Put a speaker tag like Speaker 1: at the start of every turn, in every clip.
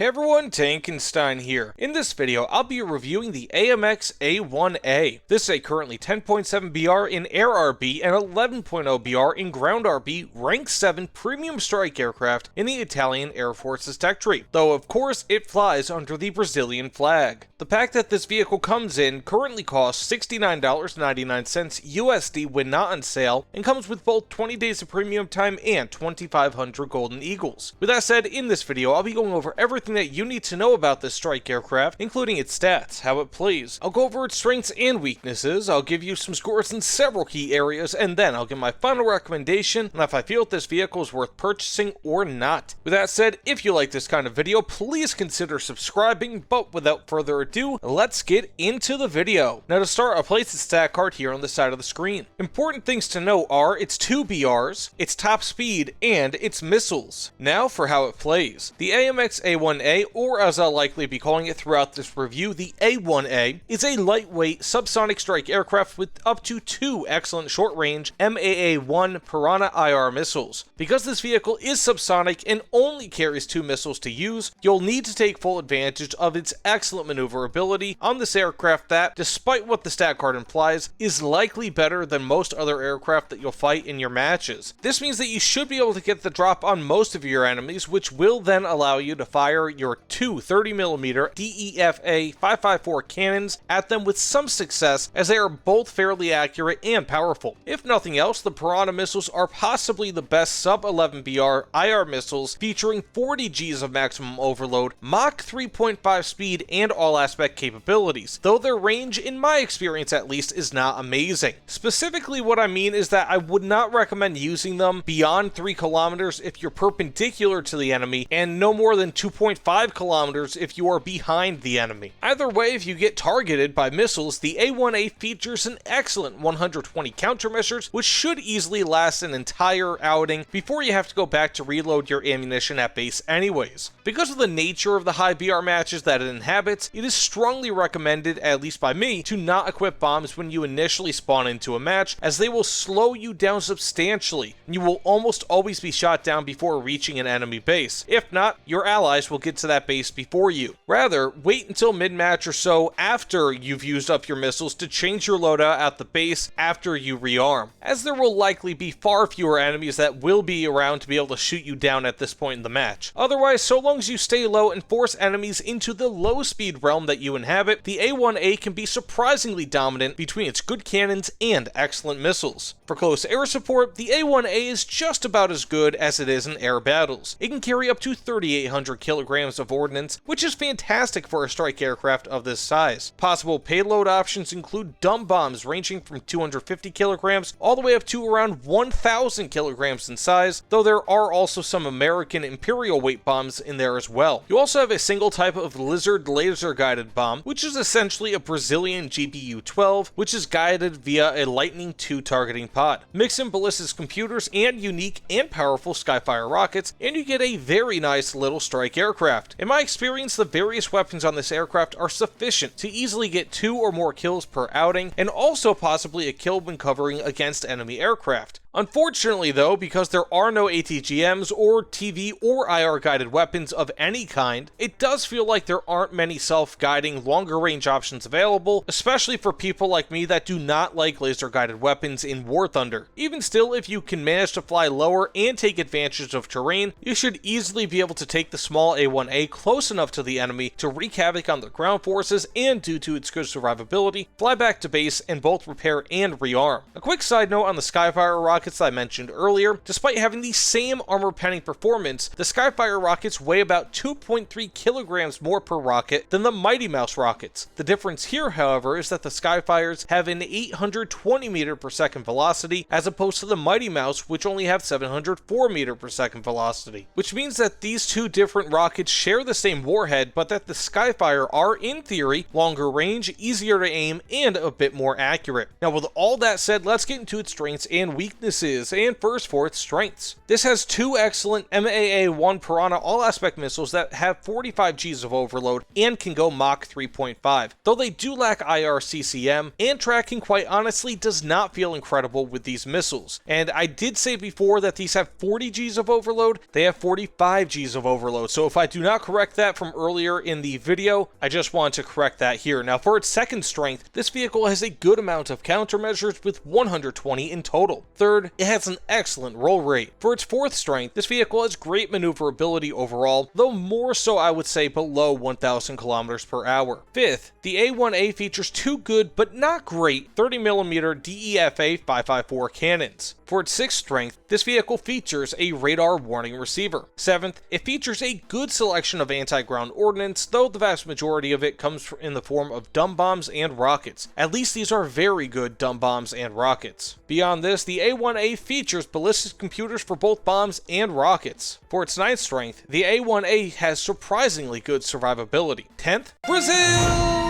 Speaker 1: Hey everyone, Tankenstein here. In this video, I'll be reviewing the AMX A-1A. This is a currently 10.7 BR in Air RB and 11.0 BR in Ground RB Rank 7 premium strike aircraft in the Italian Air Force's tech tree, though of course it flies under the Brazilian flag. The pack that this vehicle comes in currently costs $69.99 USD when not on sale, and comes with both 20 days of premium time and 2,500 Golden Eagles. With that said, in this video, I'll be going over everything that you need to know about this strike aircraft, including its stats, how it plays. I'll go over its strengths and weaknesses, I'll give you some scores in several key areas, and then I'll give my final recommendation on if I feel this vehicle is worth purchasing or not. With that said, if you like this kind of video, please consider subscribing, but without further ado, let's get into the video. Now to start, I'll place the stat card here on the side of the screen. Important things to know are its 2 BRs, its top speed, and its missiles. Now for how it plays. The AMX A-1A, or as I'll likely be calling it throughout this review, the A-1A, is a lightweight subsonic strike aircraft with up to 2 excellent short-range MAA-1 Piranha IR missiles. Because this vehicle is subsonic and only carries 2 missiles to use, you'll need to take full advantage of its excellent maneuverability on this aircraft that, despite what the stat card implies, is likely better than most other aircraft that you'll fight in your matches. This means that you should be able to get the drop on most of your enemies, which will then allow you to fire your 2 30mm DEFA 554 cannons at them with some success, as they are both fairly accurate and powerful. If nothing else, the Piranha missiles are possibly the best sub-11 BR IR missiles, featuring 40 Gs of maximum overload, Mach 3.5 speed, and all-aspect capabilities, though their range, in my experience at least, is not amazing. Specifically, what I mean is that I would not recommend using them beyond 3 kilometers if you're perpendicular to the enemy, and no more than 2.5 kilometers if you are behind the enemy. Either way, if you get targeted by missiles, the A-1A features an excellent 120 countermeasures, which should easily last an entire outing before you have to go back to reload your ammunition at base anyways. Because of the nature of the high BR matches that it inhabits, it is strongly recommended, at least by me, to not equip bombs when you initially spawn into a match, as they will slow you down substantially, and you will almost always be shot down before reaching an enemy base. If not, your allies will get to that base before you. Rather, wait until mid-match or so after you've used up your missiles to change your loadout at the base after you rearm, as there will likely be far fewer enemies that will be around to be able to shoot you down at this point in the match. Otherwise, so long as you stay low and force enemies into the low speed realm that you inhabit, the A-1A can be surprisingly dominant between its good cannons and excellent missiles. For close air support, the A-1A is just about as good as it is in air battles. It can carry up to 3,800 kilograms of ordnance, which is fantastic for a strike aircraft of this size. Possible payload options include dumb bombs ranging from 250 kilograms all the way up to around 1,000 kilograms in size, though there are also some American Imperial weight bombs in there as well. You also have a single type of Lizard laser guided bomb, which is essentially a Brazilian GBU-12, which is guided via a Lightning II targeting pod. Mix in ballistics computers and unique and powerful Skyfire rockets, and you get a very nice little strike aircraft. In my experience, the various weapons on this aircraft are sufficient to easily get 2 or more kills per outing, and also possibly a kill when covering against enemy aircraft. Unfortunately though, because there are no ATGMs or TV or IR guided weapons of any kind, it does feel like there aren't many self-guiding longer range options available, especially for people like me that do not like laser guided weapons in Warthunder. Even still, if you can manage to fly lower and take advantage of terrain, you should easily be able to take the small A-1A close enough to the enemy to wreak havoc on the ground forces, and due to its good survivability, fly back to base and both repair and rearm. A quick side note on the Skyfire rockets I mentioned earlier: despite having the same armor-penning performance, the Skyfire rockets weigh about 2.3 kilograms more per rocket than the Mighty Mouse rockets. The difference here, however, is that the Skyfires have an 820 meter per second velocity, as opposed to the Mighty Mouse, which only have 704 meter per second velocity. Which means that these two different rockets share the same warhead, but that the Skyfire are, in theory, longer range, easier to aim, and a bit more accurate. Now with all that said, let's get into its strengths and weaknesses weaknesses, and first for its strengths. This has two excellent MAA-1 Piranha all-aspect missiles that have 45 Gs of overload and can go Mach 3.5, though they do lack IRCCM, and tracking quite honestly does not feel incredible with these missiles. And I did say before that these have 40 Gs of overload, they have 45 Gs of overload, so if I do not correct that from earlier in the video, I just want to correct that here. Now for its second strength, this vehicle has a good amount of countermeasures with 120 in total. Third, it has an excellent roll rate. For its fourth strength, this vehicle has great maneuverability overall, though more so I would say below 1,000 kilometers per hour. Fifth, the A-1A features two good but not great 30mm DEFA 554 cannons. For its sixth strength, this vehicle features a radar warning receiver. Seventh, it features a good selection of anti-ground ordnance, though the vast majority of it comes in the form of dumb bombs and rockets. At least these are very good dumb bombs and rockets. Beyond this, the A-1A features ballistic computers for both bombs and rockets. For its ninth strength, the A-1A has surprisingly good survivability. 10th, Brazil!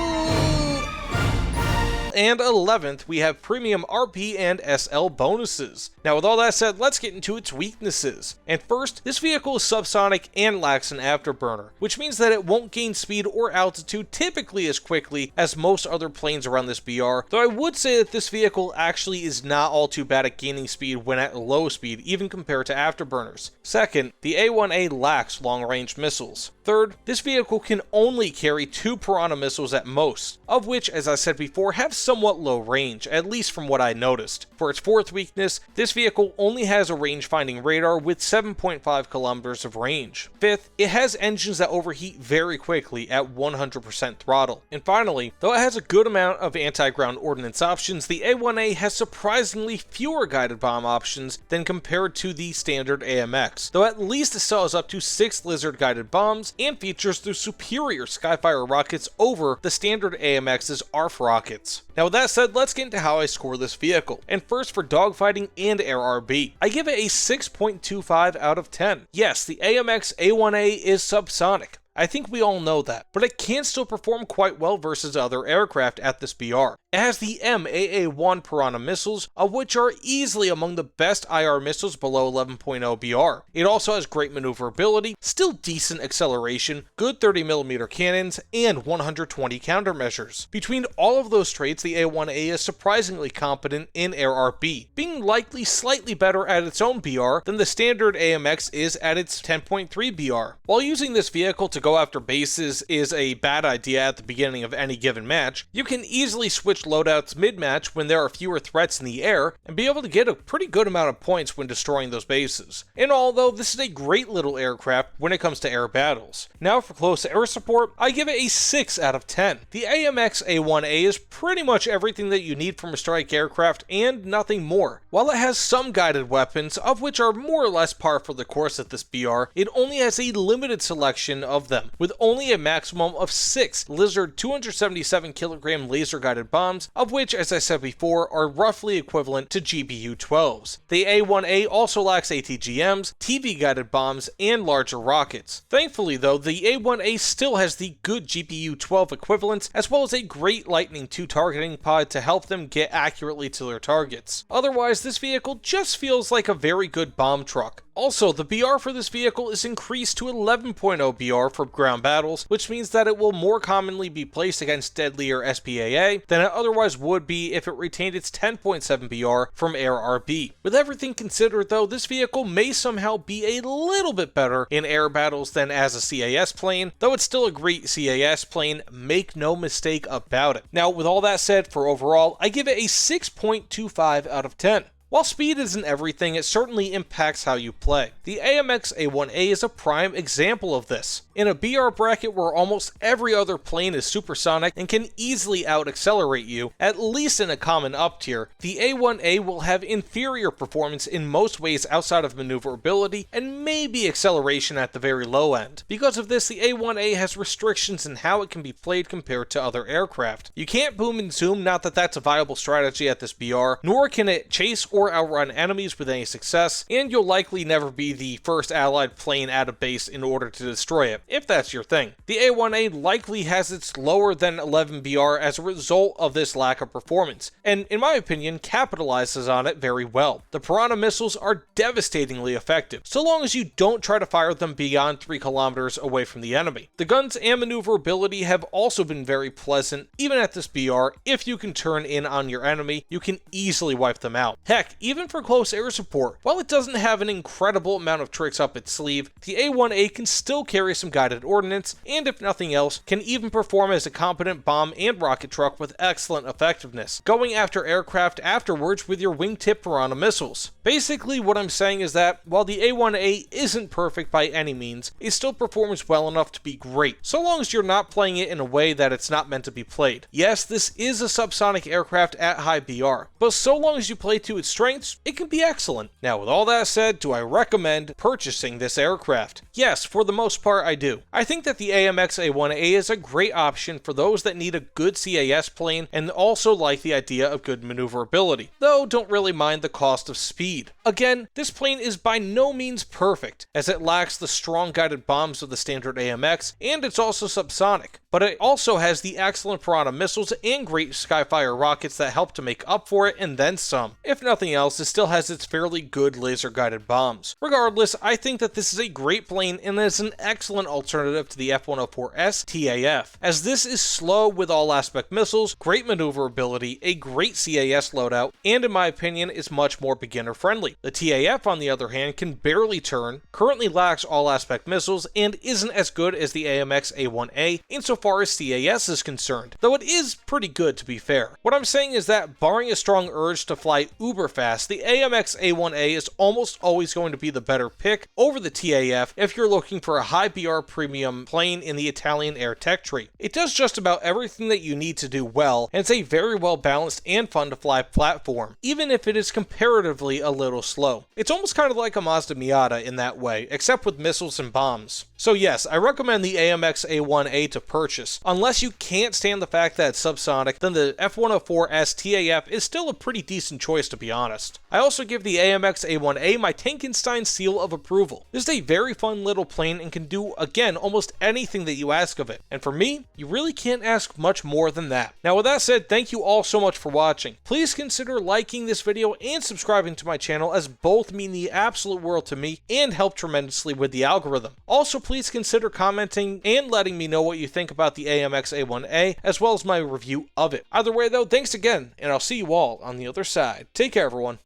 Speaker 1: And 11th, we have premium RP and SL bonuses. Now with all that said, let's get into its weaknesses. And first, this vehicle is subsonic and lacks an afterburner, which means that it won't gain speed or altitude typically as quickly as most other planes around this BR, though I would say that this vehicle actually is not all too bad at gaining speed when at low speed, even compared to afterburners. Second, the A-1A lacks long-range missiles. Third, this vehicle can only carry 2 Piranha missiles at most, of which, as I said before, have somewhat low range, at least from what I noticed. For its fourth weakness, this vehicle only has a range-finding radar with 7.5 kilometers of range. Fifth, it has engines that overheat very quickly at 100% throttle. And finally, though it has a good amount of anti-ground ordnance options, the A-1A has surprisingly fewer guided bomb options than compared to the standard AMX, though at least it still has up to 6 Lizard guided bombs and features the superior Skyfire rockets over the standard AMX's ARF rockets. Now with that said, let's get into how I score this vehicle. And first for dogfighting and air RB, I give it a 6.25 out of 10. Yes, the AMX A-1A is subsonic. I think we all know that, but it can still perform quite well versus other aircraft at this BR. It has the MAA-1 Piranha missiles, of which are easily among the best IR missiles below 11.0 BR. It also has great maneuverability, still decent acceleration, good 30mm cannons, and 120 countermeasures. Between all of those traits, the A-1A is surprisingly competent in air RB, being likely slightly better at its own BR than the standard AMX is at its 10.3 BR. While using this vehicle to go after bases is a bad idea at the beginning of any given match, you can easily switch loadouts mid-match when there are fewer threats in the air and be able to get a pretty good amount of points when destroying those bases. And although this is a great little aircraft when it comes to air battles. Now for close air support, I give it a 6 out of 10. The AMX A-1A is pretty much everything that you need from a strike aircraft and nothing more. While it has some guided weapons, of which are more or less par for the course at this BR, it only has a limited selection of them, with only a maximum of 6 Lizard 277 kilogram laser guided bombs, of which, as I said before, are roughly equivalent to GBU-12s. The A-1A also lacks ATGMs, TV guided bombs, and larger rockets. Thankfully though, the A-1A still has the good GBU-12 equivalents, as well as a great Lightning II targeting pod to help them get accurately to their targets. Otherwise, this vehicle just feels like a very good bomb truck. Also, the BR for this vehicle is increased to 11.0 BR for ground battles, which means that it will more commonly be placed against deadlier SPAA than it otherwise would be if it retained its 10.7 BR from air RB. With everything considered though, this vehicle may somehow be a little bit better in air battles than as a CAS plane, though it's still a great CAS plane, make no mistake about it. Now with all that said, for overall, I give it a 6.25 out of 10. While speed isn't everything, it certainly impacts how you play. The AMX A-1A is a prime example of this. In a BR bracket where almost every other plane is supersonic and can easily out-accelerate you, at least in a common up tier, the A-1A will have inferior performance in most ways outside of maneuverability and maybe acceleration at the very low end. Because of this, the A-1A has restrictions in how it can be played compared to other aircraft. You can't boom and zoom, not that that's a viable strategy at this BR, nor can it chase or or outrun enemies with any success, and you'll likely never be the first allied plane at a base in order to destroy it, if that's your thing. The A-1A likely has its lower than 11 BR as a result of this lack of performance, and in my opinion capitalizes on it very well. The Piranha missiles are devastatingly effective, so long as you don't try to fire them beyond 3 kilometers away from the enemy. The guns and maneuverability have also been very pleasant. Even at this BR, if you can turn in on your enemy, you can easily wipe them out. Heck, even for close air support, while it doesn't have an incredible amount of tricks up its sleeve, the A-1A can still carry some guided ordnance, and if nothing else, can even perform as a competent bomb and rocket truck with excellent effectiveness, going after aircraft afterwards with your wingtip Piranha missiles. Basically, what I'm saying is that, while the A-1A isn't perfect by any means, it still performs well enough to be great, so long as you're not playing it in a way that it's not meant to be played. Yes, this is a subsonic aircraft at high BR, but so long as you play to its strengths, it can be excellent. Now, with all that said, do I recommend purchasing this aircraft? Yes, for the most part I do. I think that the AMX A-1A is a great option for those that need a good CAS plane and also like the idea of good maneuverability, though don't really mind the cost of speed. Again, this plane is by no means perfect, as it lacks the strong guided bombs of the standard AMX, and it's also subsonic, but it also has the excellent Piranha missiles and great Skyfire rockets that help to make up for it and then some. If nothing else, it still has its fairly good laser guided bombs. Regardless, I think that this is a great plane and is an excellent alternative to the F-104S TAF, as this is slow with all aspect missiles, great maneuverability, a great CAS loadout, and in my opinion is much more beginner friendly. The TAF on the other hand can barely turn, currently lacks all aspect missiles, and isn't as good as the AMX A-1A insofar as CAS is concerned, though it is pretty good to be fair. What I'm saying is that, barring a strong urge to fly uber fast, the AMX A-1A is almost always going to be the better pick over the TAF if you're looking for a high BR premium plane in the Italian air tech tree. It does just about everything that you need to do well, and it's a very well balanced and fun to fly platform, even if it is comparatively a little slow. It's almost kind of like a Mazda Miata in that way, except with missiles and bombs. So yes, I recommend the AMX A-1A to purchase. Unless you can't stand the fact that it's subsonic, then the F-104S TAF is still a pretty decent choice, to be honest. I also give the AMX A-1A my Tankenstein seal of approval. This is a very fun little plane and can do, again, almost anything that you ask of it. And for me, you really can't ask much more than that. Now with that said, thank you all so much for watching. Please consider liking this video and subscribing to my channel, as both mean the absolute world to me and help tremendously with the algorithm. Also, please consider commenting and letting me know what you think about the AMX A-1A, as well as my review of it. Either way though, thanks again, and I'll see you all on the other side. Take care, everyone.